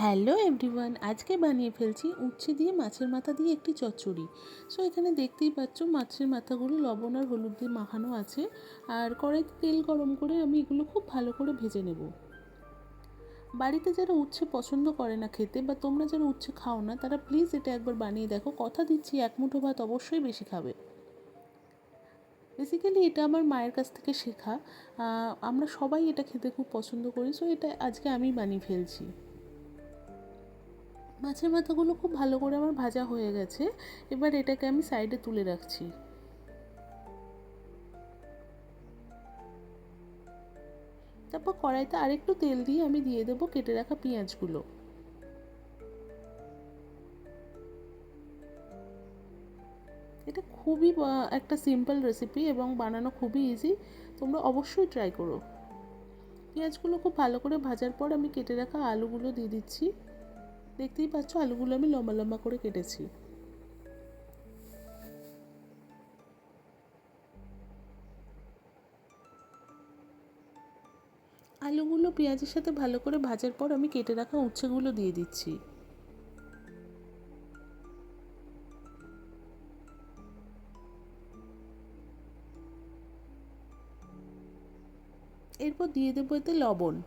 Hello everyone, আজকে বানিয়ে ফেলছি উচ্ছে দিয়ে মাছের মাথা দিয়ে একটি চচ্চড়ি। সো এখানে দেখতেই পাচ্ছ মাছের মাথাগুলো লবণ আর হলুদ দিয়ে মাখানো আছে। আর কড়াইতে তেল গরম করে আমি এগুলো খুব ভালো করে ভেজে নেব। বাড়িতে যারা উচ্ছে পছন্দ করে না খেতে, বা তোমরা যারা উচ্ছে খাও না, তারা প্লিজ এটা একবার বানিয়ে দেখো। কথা দিচ্ছি এক মুঠো ভাত অবশ্যই বেশি খাবে। বেসিক্যালি এটা আমার মায়ের কাছ থেকে শেখা। আমরা সবাই এটা খেতে খুব পছন্দ করি। সো এটা আজকে আমি বানিয়ে ফেলছি। মাছের মাথাগুলো খুব ভালো করে আমার ভাজা হয়ে গেছে। এবার এটাকে আমি সাইডে তুলে রাখছি। তারপর কড়াইতে আরেকটু তেল দিয়ে আমি দিয়ে দেবো কেটে রাখা পেঁয়াজগুলো। এটা খুবই একটা সিম্পল রেসিপি এবং বানানো খুবই ইজি। তোমরা অবশ্যই ট্রাই করো। পেঁয়াজগুলো খুব ভালো করে ভাজার পর আমি কেটে রাখা আলুগুলো দিয়ে দিচ্ছি। দেখতেই পাচ্ছ আলুগুলো আমি লম্বা লম্বা করে কেটেছি। আলুগুলো পেঁয়াজের সাথে ভালো করে ভাজার পর আমি কেটে রাখা উচ্ছেগুলো দিয়ে দিচ্ছি। এরপর দিয়ে দেবো এতে লবণ।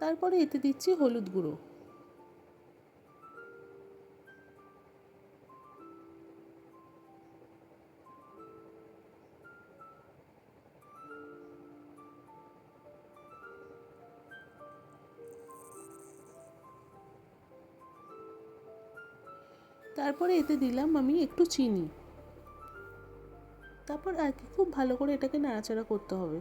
তারপরে এতে দিচ্ছি হলুদ গুঁড়ো। তারপরে এতে দিলাম আমি একটু চিনি। তারপর আর কি খুব ভালো করে এটাকে নাড়াচাড়া করতে হবে।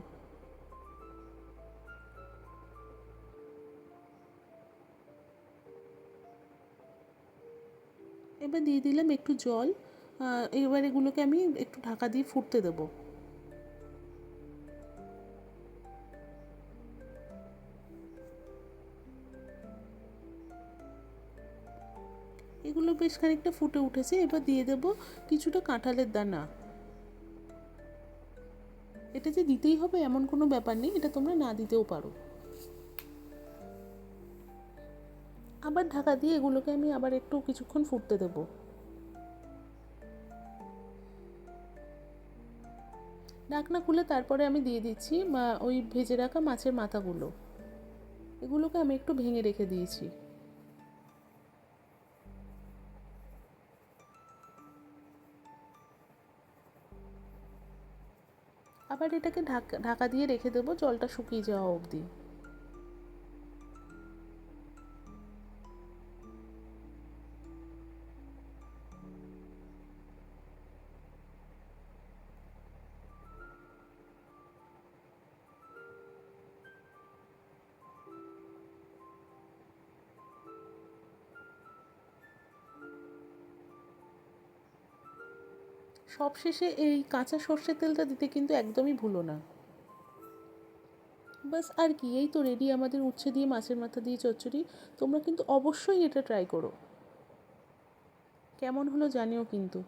এবার দিয়ে দিলাম একটু জল। এবার এগুলোকে আমি একটু ঢাকা দিয়ে ফুটতে দেবো। এগুলো বেশ খানিকটা ফুটে উঠেছে। এবার দিয়ে দেবো কিছুটা কাঁঠালের দানা। এটা যে দিতেই হবে এমন কোনো ব্যাপার নেই, এটা তোমরা না দিতেও পারো। আবার ঢাকা দিয়ে এগুলোকে আমি আবার একটু কিছুক্ষণ ফুটতে দেবো। ঢাকনা খুলে তারপরে আমি দিয়ে দিচ্ছি ওই ভেজে রাখা মাছের মাথাগুলো। এগুলোকে আমি একটু ভেঙে রেখে দিয়েছি। আবার এটাকে ঢাকা দিয়ে রেখে দেবো জলটা শুকিয়ে যাওয়া অবধি। সবশেষে এই কাঁচা সর্ষের তেলটা দিতে কিন্তু একদমই ভুলো না। বাস আর কি, এই তো রেডি আমাদের উচ্ছে দিয়ে মাছের মাথা দিয়ে চচ্চড়ি। তোমরা কিন্তু অবশ্যই এটা ট্রাই করো। কেমন হলো জানিও কিন্তু।